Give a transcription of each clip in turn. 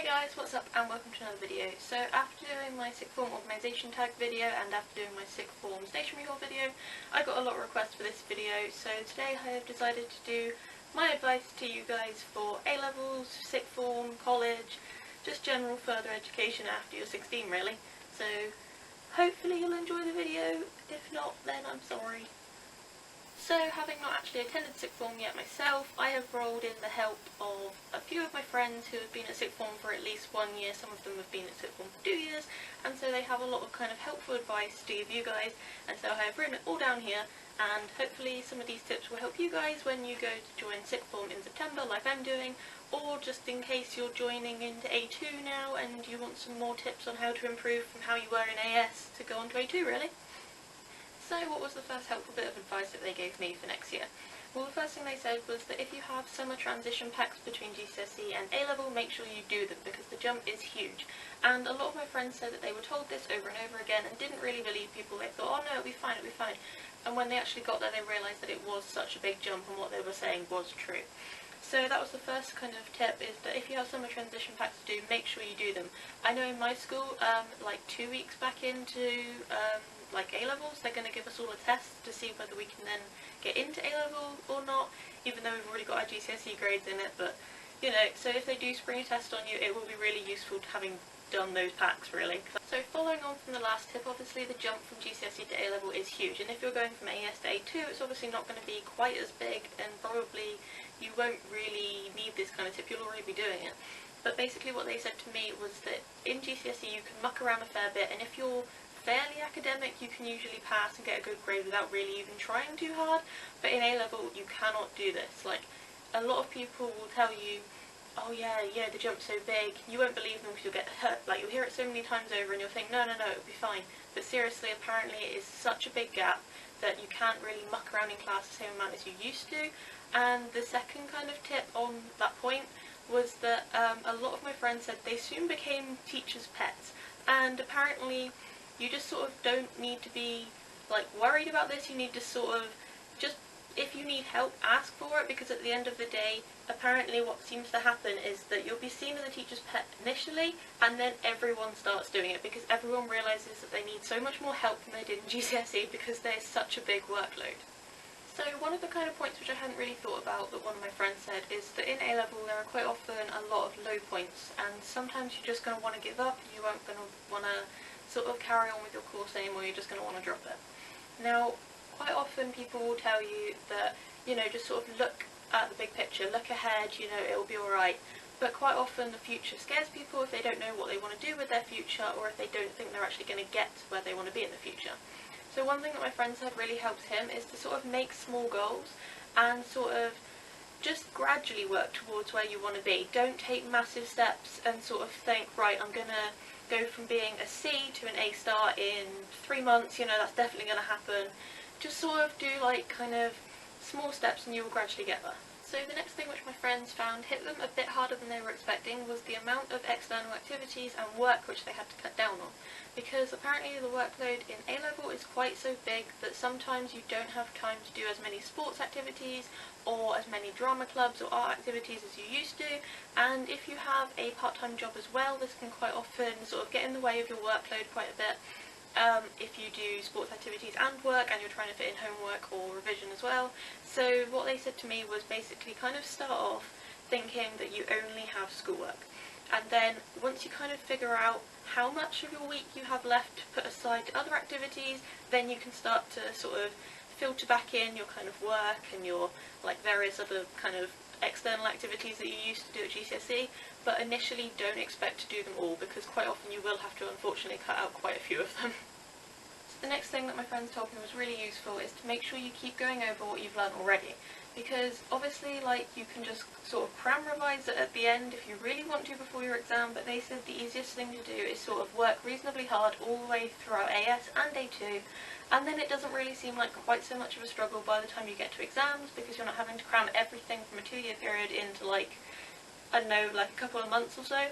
guys, what's up and welcome to another video. So after doing my sixth form organisation tag video and after doing my sixth form stationery haul video, I got a lot of requests for this video, so today I have decided to do my advice to you guys for A-levels, sixth form, college, just general further education after you're 16 really. So hopefully you'll enjoy the video, if not then I'm sorry. So, having not actually attended sixth form yet myself, I have rolled in the help of a few of my friends who have been at sixth form for at least 1 year. Some of them have been at sixth form for 2 years, and so they have a lot of kind of helpful advice to give you guys, and so I have written it all down here, and hopefully some of these tips will help you guys when you go to join sixth form in September like I'm doing, or just in case you're joining into A2 now and you want some more tips on how to improve from how you were in AS to go on to A2 really. So what was the first helpful bit of advice that they gave me for next year? Well, the first thing they said was that if you have summer transition packs between GCSE and A-level, make sure you do them because the jump is huge. And a lot of my friends said that they were told this over and over again and didn't really believe people. They thought, oh no, it'll be fine, it'll be fine. And when they actually got there, they realised that it was such a big jump and what they were saying was true. So that was the first kind of tip, is that if you have summer transition packs to do, make sure you do them. I know in my school, like 2 weeks back into like A-levels, they're going to give us all a test to see whether we can then get into A-level or not, even though we've already got our GCSE grades in it, but you know, so if they do spring a test on you, it will be really useful to having done those packs really. So following on from the last tip, obviously the jump from GCSE to A-level is huge, and if you're going from AS to A2, it's obviously not going to be quite as big, and probably you won't really need this kind of tip, you'll already be doing it. But basically what they said to me was that in GCSE you can muck around a fair bit, and if you're fairly academic you can usually pass and get a good grade without really even trying too hard, but in A-level you cannot do this. Like, a lot of people will tell you, oh yeah, the jump's so big, you won't believe them because you'll get hurt, like you'll hear it so many times over and you'll think, no, it'll be fine. But seriously, apparently it is such a big gap that you can't really muck around in class the same amount as you used to. And the second kind of tip on that point was that a lot of my friends said they soon became teachers' pets, and apparently you just sort of don't need to be like worried about this. You need to sort of just, if you need help, ask for it, because at the end of the day, apparently what seems to happen is that you'll be seen as a teacher's pet initially, and then everyone starts doing it because everyone realises that they need so much more help than they did in GCSE because there's such a big workload. So one of the kind of points which I hadn't really thought about that one of my friends said is that in A-level there are quite often a lot of low points, and sometimes you're just going to want to give up, you won't going to want to sort of carry on with your course anymore, you're just going to want to drop it. Now, quite often people will tell you that, you know, just sort of look at the big picture, look ahead, you know, it'll be alright. But quite often the future scares people if they don't know what they want to do with their future, or if they don't think they're actually going to get to where they want to be in the future. So one thing that my friend said really helps him is to sort of make small goals and sort of just gradually work towards where you want to be. Don't take massive steps and sort of think, right, I'm going to go from being a C to an A star in 3 months, you know, that's definitely going to happen. Just sort of do like kind of small steps and you will gradually get there. So the next thing which my friends found hit them a bit harder than they were expecting was the amount of external activities and work which they had to cut down on. Because apparently the workload in A-level is quite so big that sometimes you don't have time to do as many sports activities or as many drama clubs or art activities as you used to, and if you have a part-time job as well, this can quite often sort of get in the way of your workload quite a bit. If you do sports activities and work and you're trying to fit in homework or revision as well. So what they said to me was basically kind of start off thinking that you only have schoolwork, and then once you kind of figure out how much of your week you have left to put aside to other activities, then you can start to sort of filter back in your kind of work and your like various other kind of external activities that you used to do at GCSE, but initially don't expect to do them all because quite often you will have to unfortunately cut out quite a few of them. So the next thing that my friends told me was really useful is to make sure you keep going over what you've learned already, because obviously like you can just sort of cram revise it at the end if you really want to before your exam, but they said the easiest thing to do is sort of work reasonably hard all the way throughout AS and A2, and then it doesn't really seem like quite so much of a struggle by the time you get to exams because you're not having to cram everything from a 2-year period into like, I don't know, like a couple of months or so.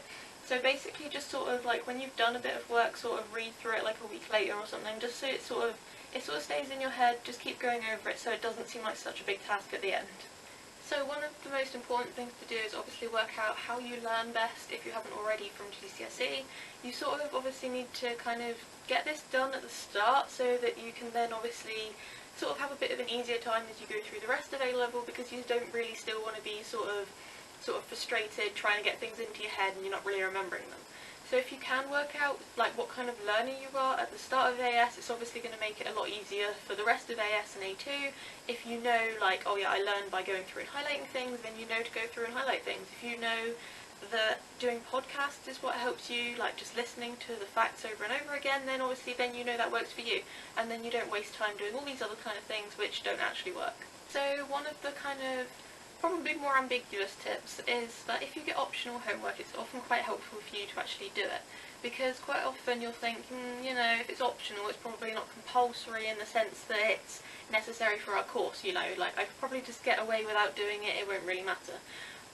So basically just sort of like when you've done a bit of work, sort of read through it like a week later or something, just so it sort of stays in your head, just keep going over it so it doesn't seem like such a big task at the end. So one of the most important things to do is obviously work out how you learn best if you haven't already from GCSE. You sort of obviously need to kind of get this done at the start so that you can then obviously sort of have a bit of an easier time as you go through the rest of A-level, because you don't really still want to be sort of frustrated trying to get things into your head and you're not really remembering them. So if you can work out like what kind of learner you are at the start of AS, it's obviously going to make it a lot easier for the rest of AS and A2. If you know like, oh yeah, I learned by going through and highlighting things, then you know to go through and highlight things. If you know that doing podcasts is what helps you, like just listening to the facts over and over again, then obviously then you know that works for you, and then you don't waste time doing all these other kind of things which don't actually work. So one of the kind of probably more ambiguous tips is that if you get optional homework, it's often quite helpful for you to actually do it, because quite often you'll think, you know, if it's optional it's probably not compulsory in the sense that it's necessary for our course, you know, like I could probably just get away without doing it, it won't really matter.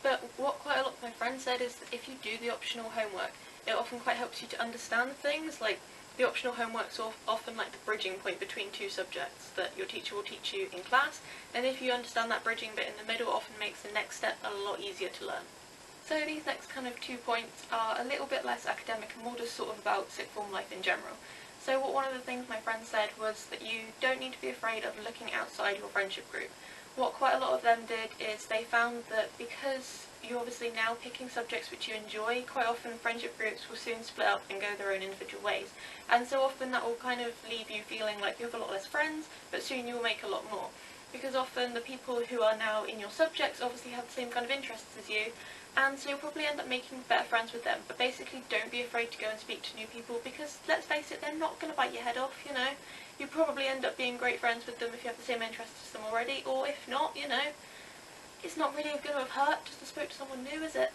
But what quite a lot of my friends said is that if you do the optional homework, it often quite helps you to understand things. Like the optional homework's often like the bridging point between two subjects that your teacher will teach you in class, and if you understand that bridging bit in the middle, it often makes the next step a lot easier to learn. So these next kind of 2 points are a little bit less academic and more just sort of about sixth form life in general. So one of the things my friend said was that you don't need to be afraid of looking outside your friendship group. What quite a lot of them did is they found that because you're obviously now picking subjects which you enjoy, quite often friendship groups will soon split up and go their own individual ways. And so often that will kind of leave you feeling like you have a lot less friends, but soon you will make a lot more. Because often the people who are now in your subjects obviously have the same kind of interests as you, and so you'll probably end up making better friends with them. But basically don't be afraid to go and speak to new people, because let's face it, they're not going to bite your head off, you know. You probably end up being great friends with them if you have the same interests as them already, or if not, you know, it's not really going to have hurt just to spoke to someone new, is it?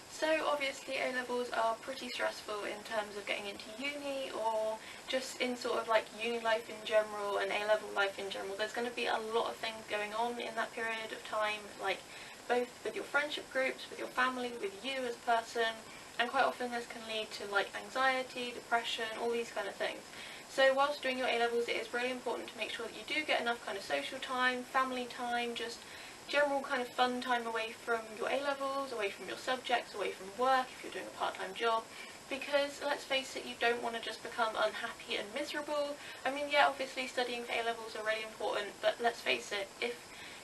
So obviously A-levels are pretty stressful in terms of getting into uni, or just in sort of like uni life in general and A-level life in general. There's going to be a lot of things going on in that period of time, like both with your friendship groups, with your family, with you as a person, and quite often this can lead to like anxiety, depression, all these kind of things. So whilst doing your A-levels, it is really important to make sure that you do get enough kind of social time, family time, just general kind of fun time away from your A-levels, away from your subjects, away from work if you're doing a part-time job, because let's face it, you don't want to just become unhappy and miserable. I mean, yeah, obviously studying for A-levels are really important, but let's face it, if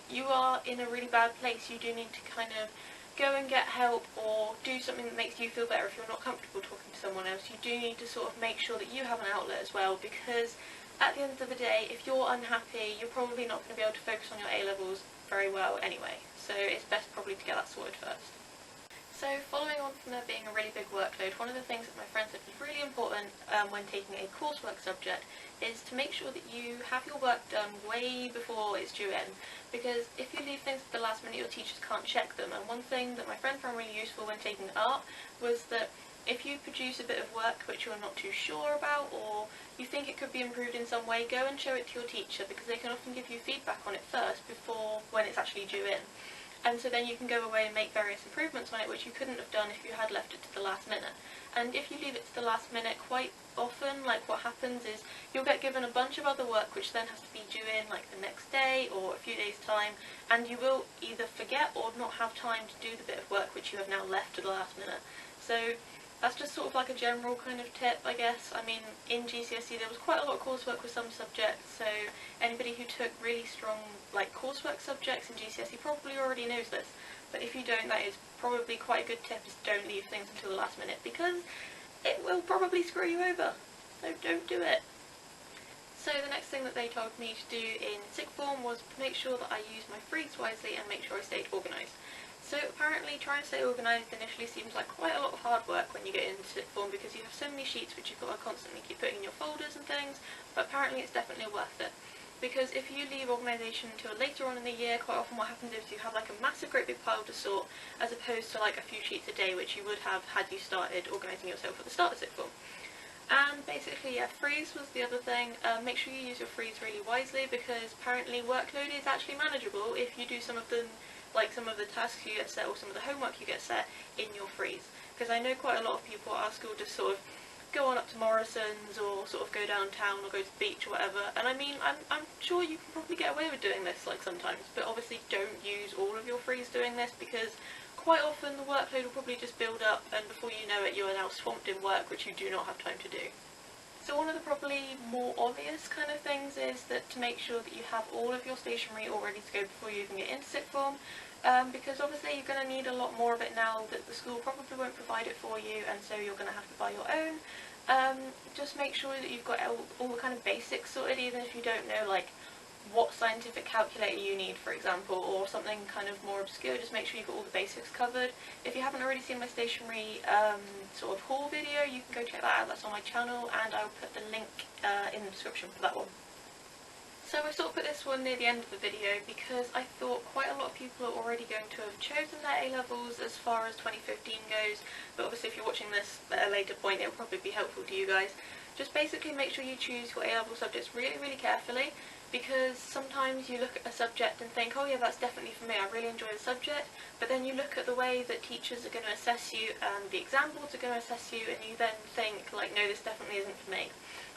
you are in a really bad place, you do need to kind of go and get help or do something that makes you feel better. If you're not comfortable talking to someone else, you do need to sort of make sure that you have an outlet as well, because at the end of the day, if you're unhappy, you're probably not going to be able to focus on your A-levels very well anyway, so it's best probably to get that sorted first. So following on from there being a really big workload, one of the things that my friend said was really important when taking a coursework subject is to make sure that you have your work done way before it's due in, because if you leave things at the last minute, your teachers can't check them. And one thing that my friend found really useful when taking art was that if you produce a bit of work which you're not too sure about, or you think it could be improved in some way, go and show it to your teacher, because they can often give you feedback on it first before when it's actually due in. And so then you can go away and make various improvements on it which you couldn't have done if you had left it to the last minute. And if you leave it to the last minute, quite often, like what happens is you'll get given a bunch of other work which then has to be due in like the next day or a few days time, and you will either forget or not have time to do the bit of work which you have now left to the last minute. So that's just sort of like a general kind of tip, I guess. I mean, in GCSE there was quite a lot of coursework with some subjects, so anybody who took really strong like coursework subjects in GCSE probably already knows this. But if you don't, that is probably quite a good tip, is don't leave things until the last minute, because it will probably screw you over. So don't do it. So the next thing that they told me to do in sixth form was to make sure that I used my frees wisely and make sure I stayed organised. So apparently trying to stay organised initially seems like quite a lot of hard work when you get into sixth form, because you have so many sheets which you've got to constantly keep putting in your folders and things, but apparently it's definitely worth it. Because if you leave organisation until later on in the year, quite often what happens is you have like a massive great big pile to sort, as opposed to like a few sheets a day which you would have had you started organising yourself at the start of sixth form. And basically, yeah, frees was the other thing. Make sure you use your frees really wisely, because apparently workload is actually manageable if you do some of them, like some of the tasks you get set or some of the homework you get set in your frees. Because I know quite a lot of people at our school just sort of go on up to Morrison's or sort of go downtown or go to the beach or whatever. And I mean, I'm sure you can probably get away with doing this like sometimes, but obviously don't use all of your frees doing this, because quite often the workload will probably just build up, and before you know it you are now swamped in work which you do not have time to do. So one of the probably more obvious kind of things is that to make sure that you have all of your stationery all ready to go before you even get into sixth form, because obviously you're going to need a lot more of it now that the school probably won't provide it for you, and so you're going to have to buy your own. Just make sure that you've got all the kind of basics sorted, even if you don't know like what scientific calculator you need, for example, or something kind of more obscure. Just make sure you've got all the basics covered. If you haven't already seen my stationery sort of haul video, you can go check that out. That's on my channel, and I'll put the link in the description for that one. So I sort of put this one near the end of the video because I thought quite a lot of people are already going to have chosen their A-levels as far as 2015 goes, but obviously if you're watching this at a later point it will probably be helpful to you guys. Just basically make sure you choose your A-level subjects really, really carefully, because sometimes you look at a subject and think, oh yeah, that's definitely for me, I really enjoy the subject, but then you look at the way that teachers are going to assess you and the exam boards are going to assess you, and you then think, like, no, this definitely isn't for me.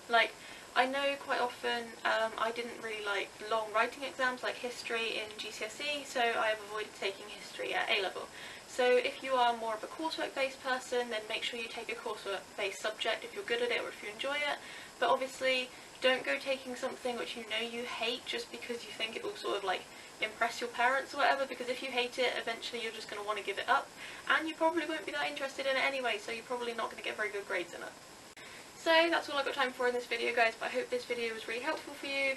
Like, I know quite often I didn't really like long writing exams like history in GCSE, so I have avoided taking history at A-level. So if you are more of a coursework based person, then make sure you take a coursework based subject if you're good at it or if you enjoy it, but obviously don't go taking something which you know you hate just because you think it will sort of like impress your parents or whatever, because if you hate it, eventually you're just going to want to give it up, and you probably won't be that interested in it anyway, so you're probably not going to get very good grades in it. So that's all I've got time for in this video, guys, but I hope this video was really helpful for you.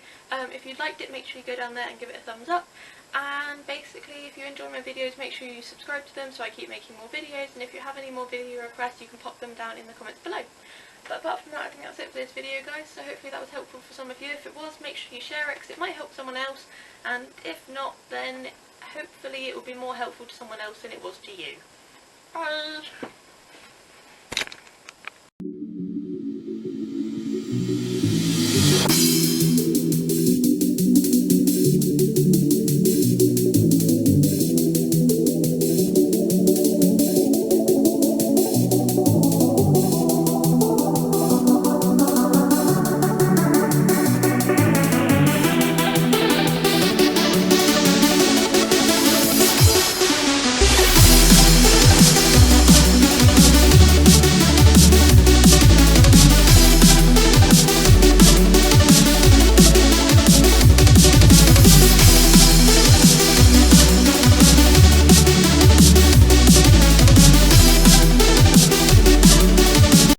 If you liked it, make sure you go down there and give it a thumbs up, and basically if you enjoy my videos, make sure you subscribe to them so I keep making more videos, and if you have any more video requests you can pop them down in the comments below. But apart from that, I think that's it for this video, guys, so hopefully that was helpful for some of you. If it was, make sure you share it because it might help someone else, and if not, then hopefully it will be more helpful to someone else than it was to you. Bye!